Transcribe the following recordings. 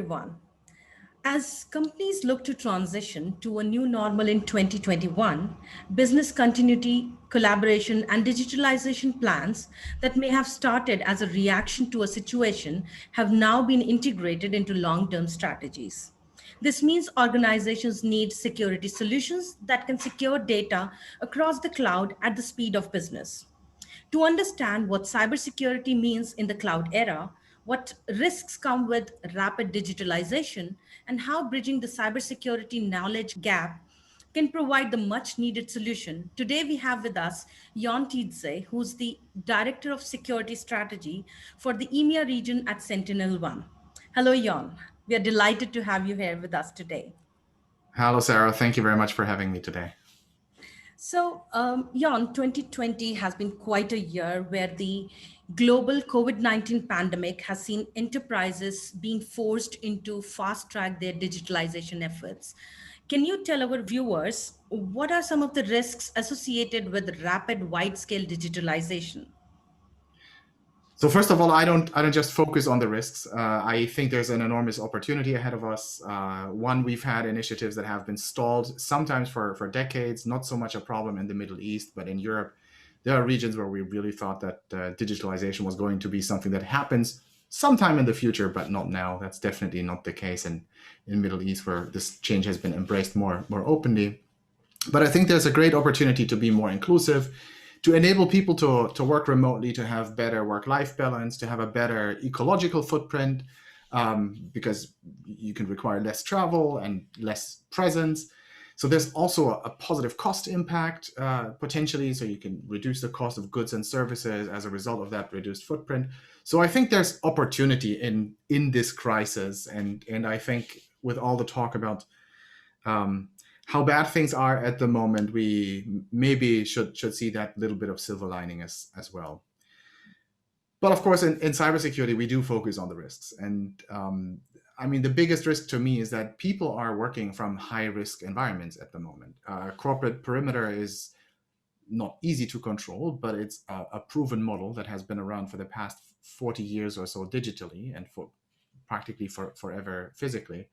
everyone. As companies look to transition to a new normal in 2021, business continuity, collaboration, and digitalization plans that may have started as a reaction to a situation have now been integrated into long term strategies. This means organizations need security solutions that can secure data across the cloud at the speed of business. To understand what cybersecurity means in the cloud era, what risks come with rapid digitalization, and how bridging the cybersecurity knowledge gap can provide the much needed solution. Today we have with us Jan Tietze, who's the Director of Security Strategy for the EMEA region at SentinelOne. Hello, Jan. We are delighted to have you here with us today. Hello, Sarah. Thank you very much for having me today. So, Jan, 2020 has been quite a year where the global COVID-19 pandemic has seen enterprises being forced into fast track their digitalization efforts. Can you tell our viewers what are some of the risks associated with rapid wide scale digitalization? So first of all, I don't just focus on the risks. I think there's an enormous opportunity ahead of us. One, we've had initiatives that have been stalled, sometimes for decades, not so much a problem in the Middle East, but in Europe. There are regions where we really thought that digitalization was going to be something that happens sometime in the future, but not now. That's definitely not the case in Middle East, where this change has been embraced more openly. But I think there's a great opportunity to be more inclusive, to enable people to work remotely, to have better work-life balance, to have a better ecological footprint, because you can require less travel and less presence. So there's also a positive cost impact potentially, so you can reduce the cost of goods and services as a result of that reduced footprint. So I think there's opportunity in this crisis, and I think with all the talk about how bad things are at the moment, we maybe should see that little bit of silver lining as well. But of course, in cybersecurity, we do focus on the risks. And I mean, the biggest risk to me is that people are working from high risk environments at the moment. Corporate perimeter is not easy to control, but it's a proven model that has been around for the past 40 years or so digitally, and for practically forever physically.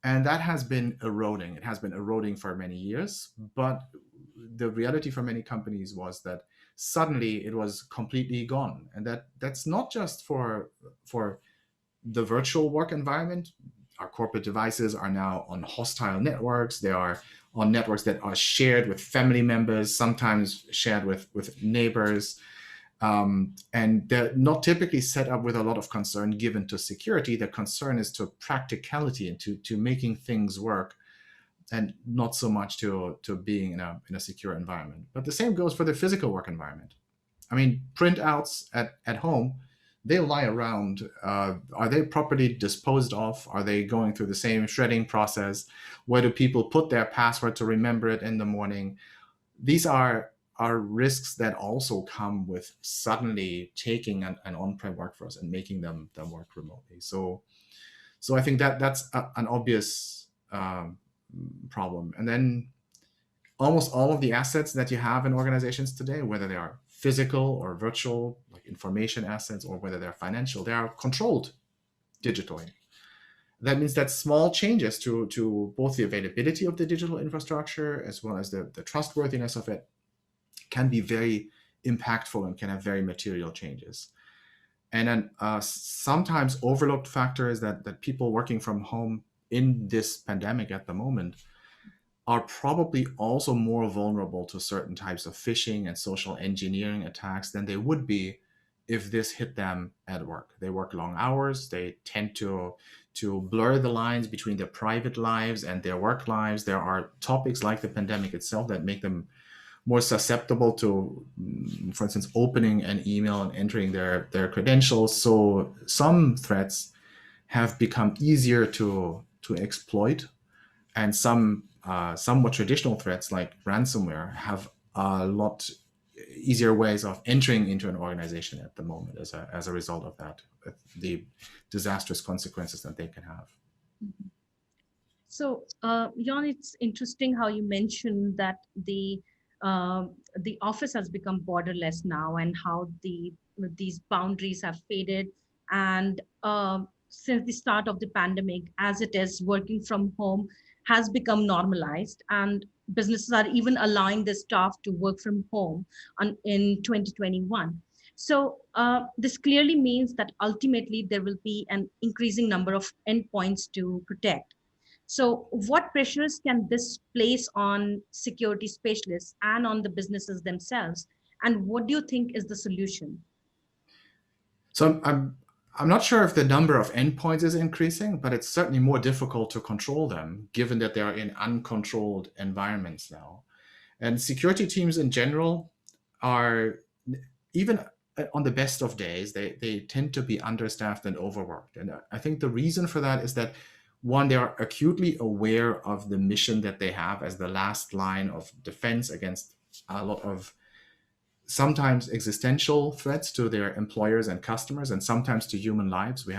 And that has been eroding. It has been eroding for many years. But the reality for many companies was that suddenly it was completely gone. And that's not just for the virtual work environment. Our corporate devices are now on hostile networks. They are on networks that are shared with family members, sometimes shared with neighbors. And they're not typically set up with a lot of concern given to security. The concern is to practicality and to making things work, and not so much to being in a secure environment. But the same goes for the physical work environment. I mean, printouts at home, they lie around. Are they properly disposed of? Are they going through the same shredding process? Where do people put their password to remember it in the morning? These are risks that also come with suddenly taking an on-prem workforce and making them work remotely. So I think that's an obvious problem. And then almost all of the assets that you have in organizations today, whether they are physical or virtual, like information assets, or whether they're financial, they are controlled digitally. That means that small changes to both the availability of the digital infrastructure as well as the trustworthiness of it can be very impactful and can have very material changes. And then sometimes overlooked factor is that people working from home in this pandemic at the moment are probably also more vulnerable to certain types of phishing and social engineering attacks than they would be if this hit them at work. They work long hours. They tend to blur the lines between their private lives and their work lives. There are topics like the pandemic itself that make them more susceptible to, for instance, opening an email and entering their credentials. So some threats have become easier to exploit, and some somewhat traditional threats like ransomware have a lot easier ways of entering into an organization at the moment as a result of that, the disastrous consequences that they can have. So, Jan, it's interesting how you mentioned that the office has become borderless now, and how these boundaries have faded. And since the start of the pandemic, as it is working from home has become normalized, and businesses are even allowing their staff to work from home in 2021. So this clearly means that ultimately there will be an increasing number of endpoints to protect. So what pressures can this place on security specialists and on the businesses themselves? And what do you think is the solution? So I'm not sure if the number of endpoints is increasing, but it's certainly more difficult to control them given that they are in uncontrolled environments now. And security teams in general are, even on the best of days, they tend to be understaffed and overworked. And I think the reason for that is that, one, they are acutely aware of the mission that they have as the last line of defense against a lot of sometimes existential threats to their employers and customers, and sometimes to human lives. We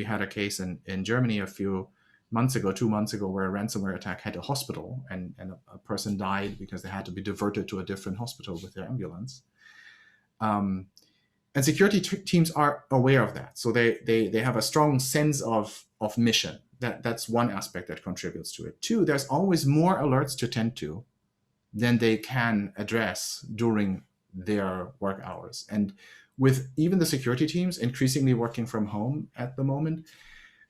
had a case in Germany a few months ago, 2 months ago, where a ransomware attack hit a hospital, and a person died because they had to be diverted to a different hospital with their ambulance. And security teams are aware of that, so they have a strong sense of mission. That's one aspect that contributes to it. Two, there's always more alerts to tend to than they can address during their work hours. And with even the security teams increasingly working from home at the moment,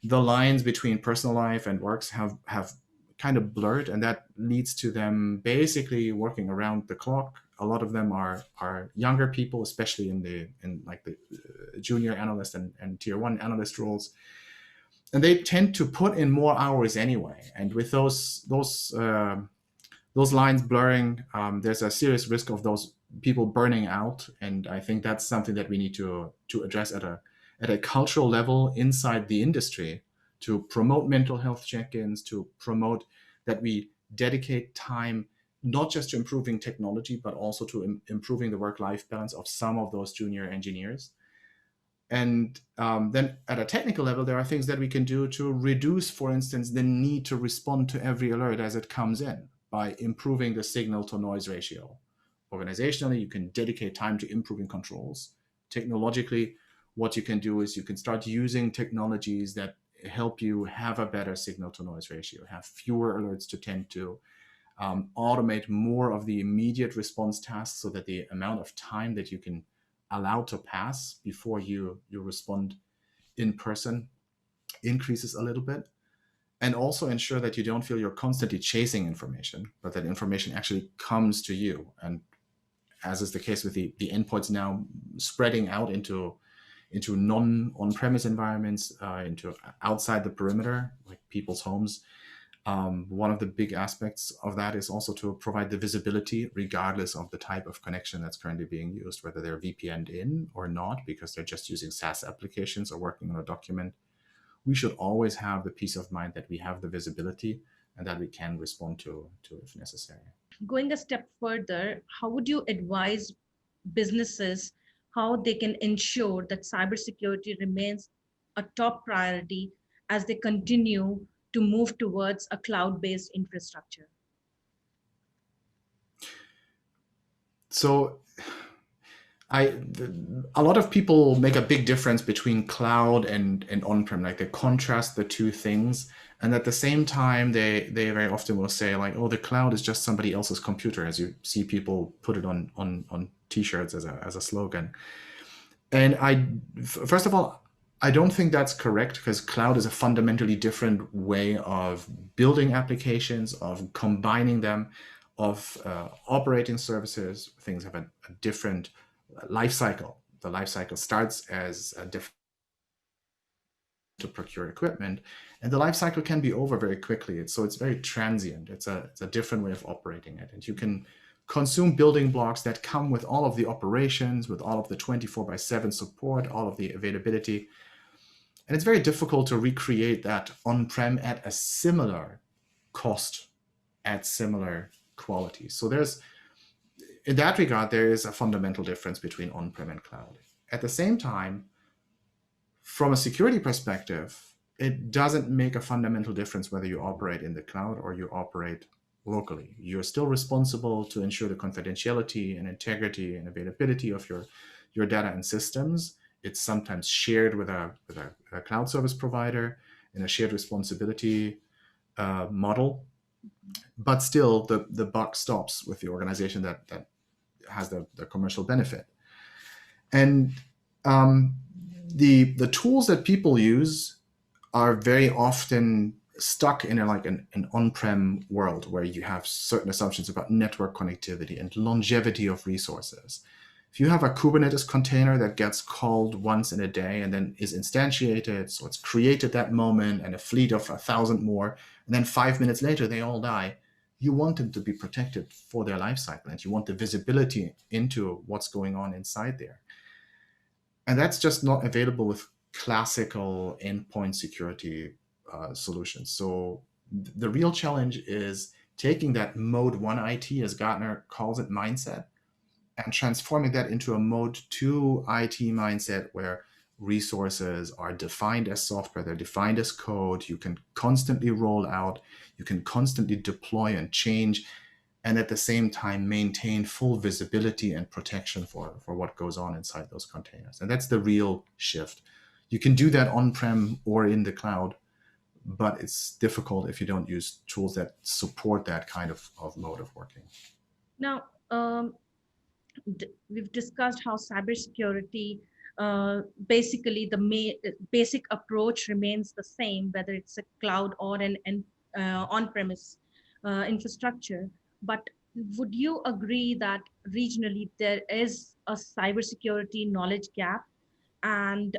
the lines between personal life and works have kind of blurred, and that leads to them basically working around the clock. A lot of them are younger people, especially in like the junior analyst and tier one analyst roles, and they tend to put in more hours anyway. And with those lines blurring, there's a serious risk of those people burning out. And I think that's something that we need to address at a cultural level inside the industry, to promote mental health check-ins, to promote that we dedicate time not just to improving technology, but also to improving the work-life balance of some of those junior engineers. And then at a technical level, there are things that we can do to reduce, for instance, the need to respond to every alert as it comes in by improving the signal to noise ratio. Organizationally, you can dedicate time to improving controls. Technologically, what you can do is you can start using technologies that help you have a better signal to noise ratio, have fewer alerts to tend to, automate more of the immediate response tasks, so that the amount of time that you can allow to pass before you respond in person increases a little bit. And also ensure that you don't feel you're constantly chasing information, but that information actually comes to you. And as is the case with the endpoints now spreading out into non-on-premise environments, into outside the perimeter, like people's homes. One of the big aspects of that is also to provide the visibility, regardless of the type of connection that's currently being used, whether they're VPN'd in or not, because they're just using SaaS applications or working on a document. We should always have the peace of mind that we have the visibility and that we can respond to if necessary. Going a step further, how would you advise businesses how they can ensure that cybersecurity remains a top priority as they continue to move towards a cloud-based infrastructure? So a lot of people make a big difference between cloud and on-prem, like they contrast the two things. And at the same time, they very often will say like, oh, the cloud is just somebody else's computer, as you see people put it on t-shirts as a slogan. And first of all, I don't think that's correct, because cloud is a fundamentally different way of building applications, of combining them, of operating services. Things have a different life cycle. The life cycle starts as a different to procure equipment, and the life cycle can be over very quickly. So it's very transient. It's a different way of operating it, and you can consume building blocks that come with all of the operations, with all of the 24/7 support, all of the availability. And it's very difficult to recreate that on-prem at a similar cost, at similar quality. So in that regard, there is a fundamental difference between on-prem and cloud. At the same time, from a security perspective, it doesn't make a fundamental difference whether you operate in the cloud or you operate locally. You're still responsible to ensure the confidentiality and integrity and availability of your data and systems. It's sometimes shared with a cloud service provider in a shared responsibility model. But still, the buck stops with the organization that has the commercial benefit. And um, the tools that people use are very often stuck in an on-prem world where you have certain assumptions about network connectivity and longevity of resources. If you have a Kubernetes container that gets called once in a day and then is instantiated, so it's created that moment and a fleet of 1,000 more, and then 5 minutes later they all die, you want them to be protected for their life cycle, and you want the visibility into what's going on inside there. And that's just not available with classical endpoint security solutions. So the real challenge is taking that mode 1 IT, as Gartner calls it, mindset, and transforming that into a mode 2 IT mindset where resources are defined as software, they're defined as code, you can constantly roll out, you can constantly deploy and change, and at the same time maintain full visibility and protection for what goes on inside those containers. And that's the real shift. You can do that on-prem or in the cloud, but it's difficult if you don't use tools that support that kind of mode of working. Now, we've discussed how cybersecurity, basically basic approach remains the same, whether it's a cloud or an on-premise infrastructure. But would you agree that regionally there is a cybersecurity knowledge gap, and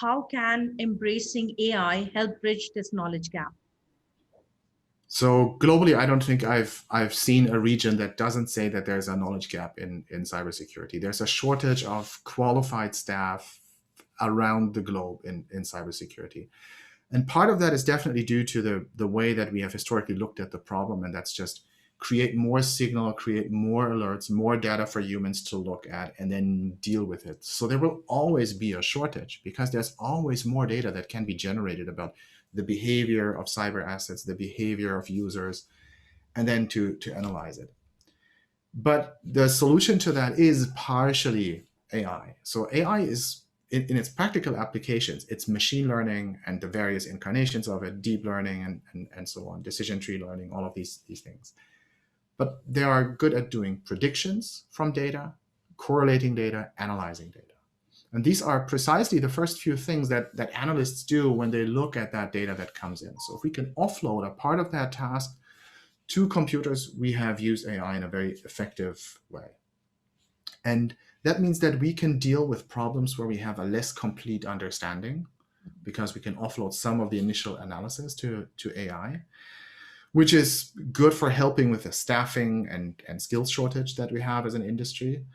how can embracing AI help bridge this knowledge gap? So globally, I don't think I've seen a region that doesn't say that there's a knowledge gap in cybersecurity. There's a shortage of qualified staff around the globe in cybersecurity. And part of that is definitely due to the way that we have historically looked at the problem, and that's just create more signal, create more alerts, more data for humans to look at, and then deal with it. So there will always be a shortage because there's always more data that can be generated about the behavior of cyber assets, the behavior of users, and then to analyze it. But the solution to that is partially AI. So AI is in its practical applications, it's machine learning and the various incarnations of it, deep learning and so on, decision tree learning, all of these things. But they are good at doing predictions from data, correlating data, analyzing data. And these are precisely the first few things that analysts do when they look at that data that comes in. So if we can offload a part of that task to computers, we have used AI in a very effective way. And that means that we can deal with problems where we have a less complete understanding because we can offload some of the initial analysis to AI, which is good for helping with the staffing and skills shortage that we have as an industry.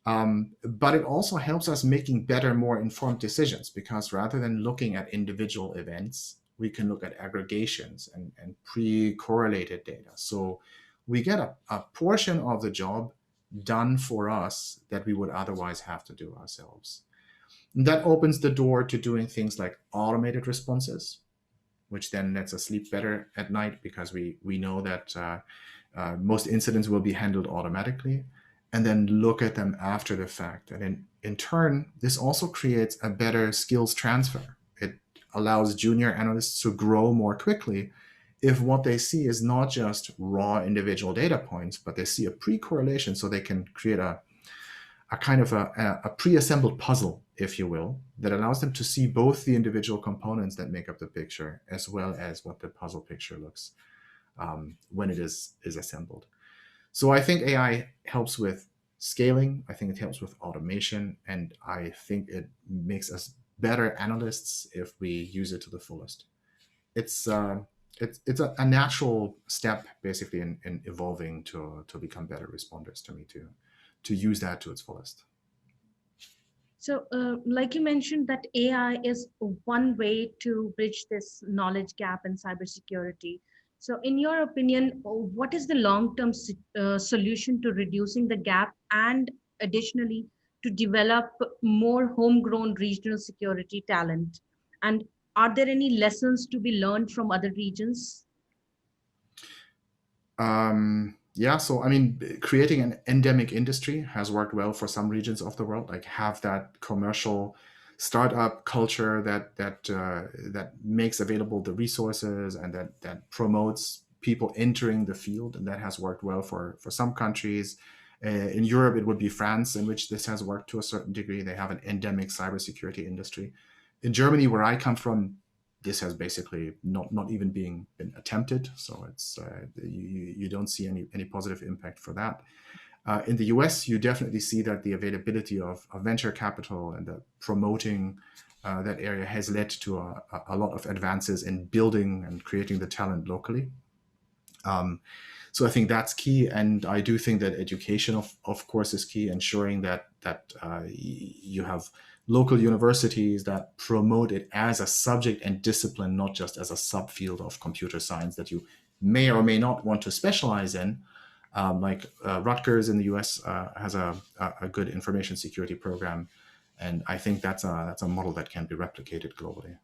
But it also helps us making better, more informed decisions because rather than looking at individual events, we can look at aggregations and pre-correlated data. So we get a portion of the job done for us that we would otherwise have to do ourselves. And that opens the door to doing things like automated responses, which then lets us sleep better at night because we know that most incidents will be handled automatically, and then look at them after the fact. And in turn, this also creates a better skills transfer. It allows junior analysts to grow more quickly if what they see is not just raw individual data points, but they see a pre-correlation so they can create a kind of a pre-assembled puzzle, if you will, that allows them to see both the individual components that make up the picture as well as what the puzzle picture looks when it is assembled. So I think AI helps with scaling. I think it helps with automation. And I think it makes us better analysts if we use it to the fullest. It's a natural step basically in evolving to become better responders to me to use that to its fullest. So, like you mentioned, that AI is one way to bridge this knowledge gap in cybersecurity. So, in your opinion, what is the long-term solution to reducing the gap, and additionally to develop more homegrown regional security talent? And are there any lessons to be learned from other regions? Yeah, so I mean, creating an endemic industry has worked well for some regions of the world, like have that commercial startup culture that makes available the resources and that promotes people entering the field, and that has worked well for some countries. In Europe, it would be France, in which this has worked to a certain degree. They have an endemic cybersecurity industry. In Germany, where I come from, this has basically not even been attempted. So it's you don't see any positive impact for that. In the US, you definitely see that the availability of venture capital and the promoting that area has led to a lot of advances in building and creating the talent locally. So I think that's key, and I do think that education, of course, is key. Ensuring that you have local universities that promote it as a subject and discipline, not just as a subfield of computer science that you may or may not want to specialize in. Like Rutgers in the U.S. Has a good information security program, and I think that's a model that can be replicated globally.